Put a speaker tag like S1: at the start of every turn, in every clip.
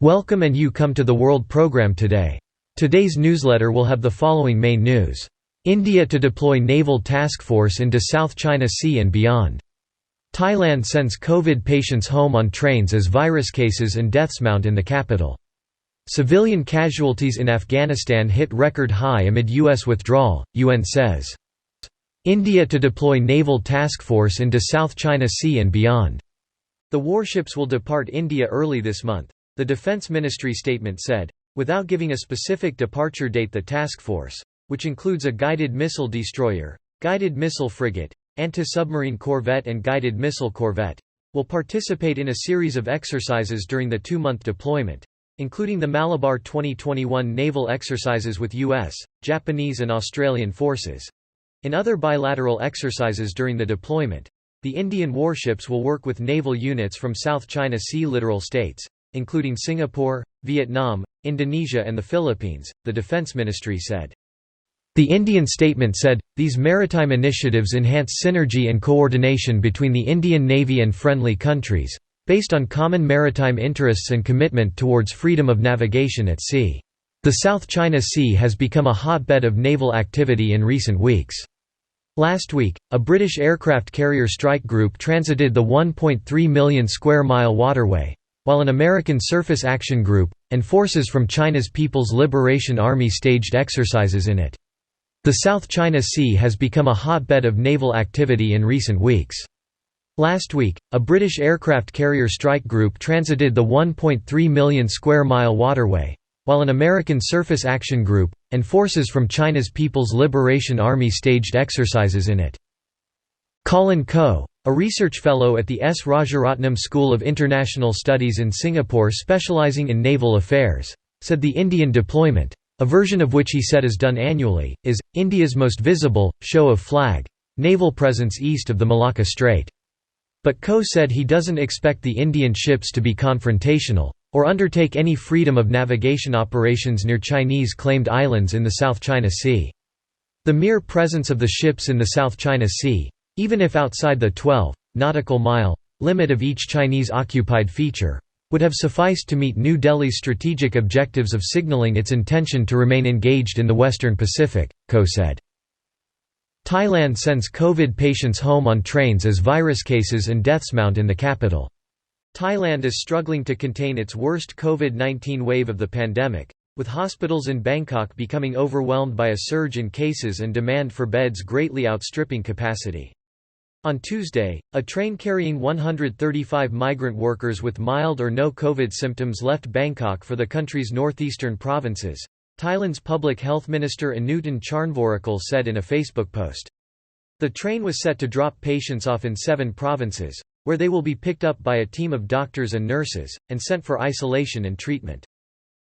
S1: Welcome, and you come to the World Program today. Today's newsletter will have the following main news. India to deploy naval task force into South China Sea and beyond. Thailand sends COVID patients home on trains as virus cases and deaths mount in the capital. Civilian casualties in Afghanistan hit record high amid U.S. withdrawal, UN says. India to deploy naval task force into South China Sea and beyond. The warships will depart India early this month, the Defense Ministry statement said, without giving a specific departure date. The task force, which includes a guided missile destroyer, guided missile frigate, anti-submarine corvette and guided missile corvette, will participate in a series of exercises during the 2-month deployment, including the Malabar 2021 naval exercises with U.S., Japanese and Australian forces. In other bilateral exercises during the deployment, the Indian warships will work with naval units from South China Sea littoral states, including Singapore, Vietnam, Indonesia and the Philippines, the Defense Ministry said. The Indian statement said, these maritime initiatives enhance synergy and coordination between the Indian Navy and friendly countries, based on common maritime interests and commitment towards freedom of navigation at sea. The South China Sea has become a hotbed of naval activity in recent weeks. Last week, a British aircraft carrier strike group transited the 1.3 million square mile waterway, while an American surface action group, and forces from China's People's Liberation Army staged exercises in it. The South China Sea has become a hotbed of naval activity in recent weeks. Last week, a British aircraft carrier strike group transited the 1.3 million square mile waterway, while an American surface action group, and forces from China's People's Liberation Army staged exercises in it. Colin Koh, a research fellow at the S. Rajaratnam School of International Studies in Singapore specializing in naval affairs, said the Indian deployment, a version of which he said is done annually, is India's most visible show of flag naval presence east of the Malacca Strait. But Koh said he doesn't expect the Indian ships to be confrontational, or undertake any freedom of navigation operations near Chinese-claimed islands in the South China Sea. The mere presence of the ships in the South China Sea, even if outside the 12 nautical mile limit of each Chinese-occupied feature, would have sufficed to meet New Delhi's strategic objectives of signaling its intention to remain engaged in the Western Pacific, Koh said. Thailand sends COVID patients home on trains as virus cases and deaths mount in the capital. Thailand is struggling to contain its worst COVID-19 wave of the pandemic, with hospitals in Bangkok becoming overwhelmed by a surge in cases and demand for beds greatly outstripping capacity. On Tuesday, a train carrying 135 migrant workers with mild or no COVID symptoms left Bangkok for the country's northeastern provinces, Thailand's Public Health Minister Anutin Charnvorakul said in a Facebook post. The train was set to drop patients off in 7 provinces, where they will be picked up by a team of doctors and nurses, and sent for isolation and treatment.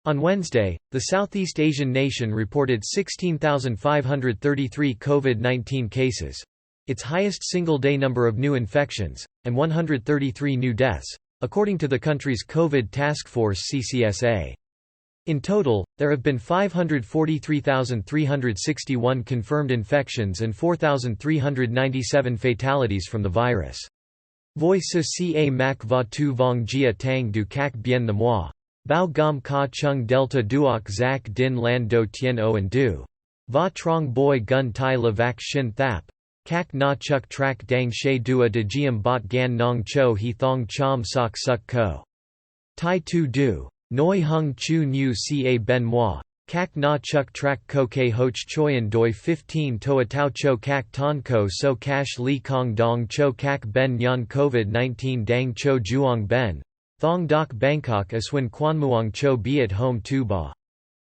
S1: On Wednesday, the Southeast Asian nation reported 16,533 COVID-19 cases, its highest single-day number of new infections, and 133 new deaths, according to the country's COVID task force CCSA. In total, there have been 543,361 confirmed infections and 4,397 fatalities from the virus. Voi se ca mak va tu vong jia tang du kak bien the moi. Bao gom ka chung delta duok zak din lan do tien o and du. Va trong boy gun tai la vak shin thap. Kak na chuk trak dang she dua de jiam bot gan nong cho he thong chom sok suk ko. Tai tu du. Noi hung chu nu ca ben moi. Kak na chuk trak ko ke hoch choyan doi 15 toa tau cho kak ton ko so kash li kong dong cho kak ben nyan COVID-19 dang cho juong ben. Thong dak Bangkok aswin kwanmuang cho be at home tu ba.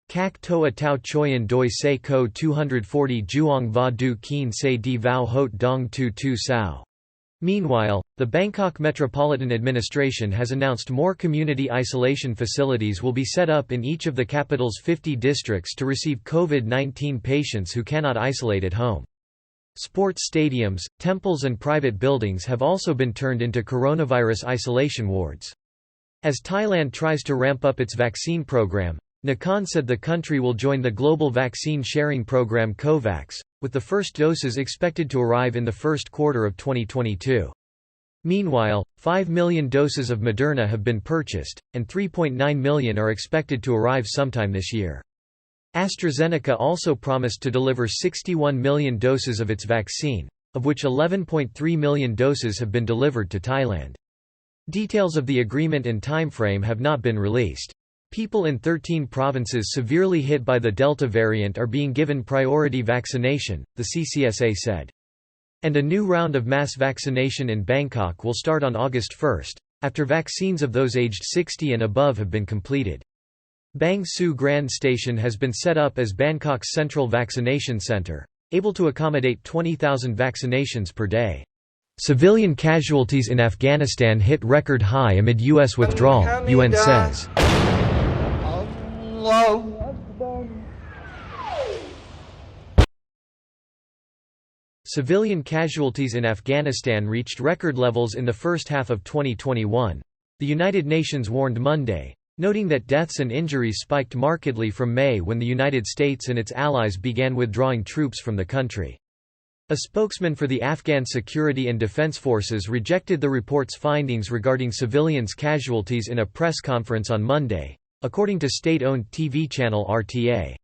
S1: Kak toa tau choyan doi se ko 240 juong va du keen se di vau hot dong tu tu sao. Meanwhile, the Bangkok Metropolitan Administration has announced more community isolation facilities will be set up in each of the capital's 50 districts to receive COVID-19 patients who cannot isolate at home. Sports stadiums, temples and private buildings have also been turned into coronavirus isolation wards. As Thailand tries to ramp up its vaccine program, Nakhon said the country will join the global vaccine sharing program COVAX, with the first doses expected to arrive in the first quarter of 2022. Meanwhile, 5 million doses of Moderna have been purchased, and 3.9 million are expected to arrive sometime this year. AstraZeneca also promised to deliver 61 million doses of its vaccine, of which 11.3 million doses have been delivered to Thailand. Details of the agreement and timeframe have not been released. People in 13 provinces severely hit by the Delta variant are being given priority vaccination, the CCSA said. And a new round of mass vaccination in Bangkok will start on August 1, after vaccines of those aged 60 and above have been completed. Bang Su Grand Station has been set up as Bangkok's central vaccination center, able to accommodate 20,000 vaccinations per day. Civilian casualties in Afghanistan hit record high amid U.S. withdrawal, UN says. Civilian casualties in Afghanistan reached record levels in the first half of 2021, the United Nations warned Monday, noting that deaths and injuries spiked markedly from May when the United States and its allies began withdrawing troops from the country. A spokesman for the Afghan Security and Defense Forces rejected the report's findings regarding civilians' casualties in a press conference on Monday, according to state-owned TV channel RTA.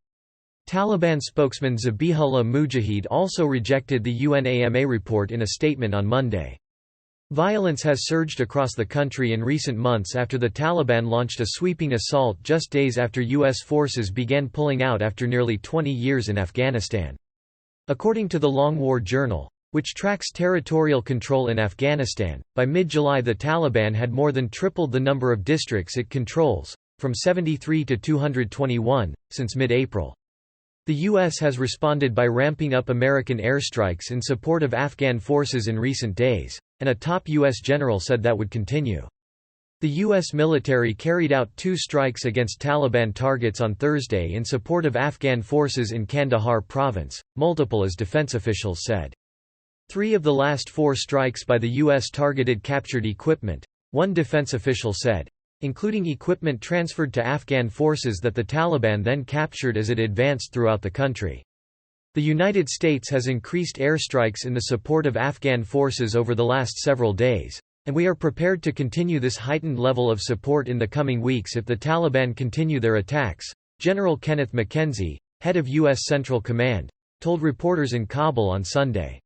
S1: Taliban spokesman Zabihullah Mujahid also rejected the UNAMA report in a statement on Monday. Violence has surged across the country in recent months after the Taliban launched a sweeping assault just days after U.S. forces began pulling out after nearly 20 years in Afghanistan. According to the Long War Journal, which tracks territorial control in Afghanistan, by mid-July the Taliban had more than tripled the number of districts it controls, from 73 to 221, since mid-April. The U.S. has responded by ramping up American airstrikes in support of Afghan forces in recent days, and a top U.S. general said that would continue. The U.S. military carried out 2 strikes against Taliban targets on Thursday in support of Afghan forces in Kandahar province, multiple as defense officials said. 3 of the last 4 strikes by the U.S. targeted captured equipment, one defense official said, including equipment transferred to Afghan forces that the Taliban then captured as it advanced throughout the country. The United States has increased airstrikes in the support of Afghan forces over the last several days, and we are prepared to continue this heightened level of support in the coming weeks if the Taliban continue their attacks, General Kenneth McKenzie, head of U.S. Central Command, told reporters in Kabul on Sunday.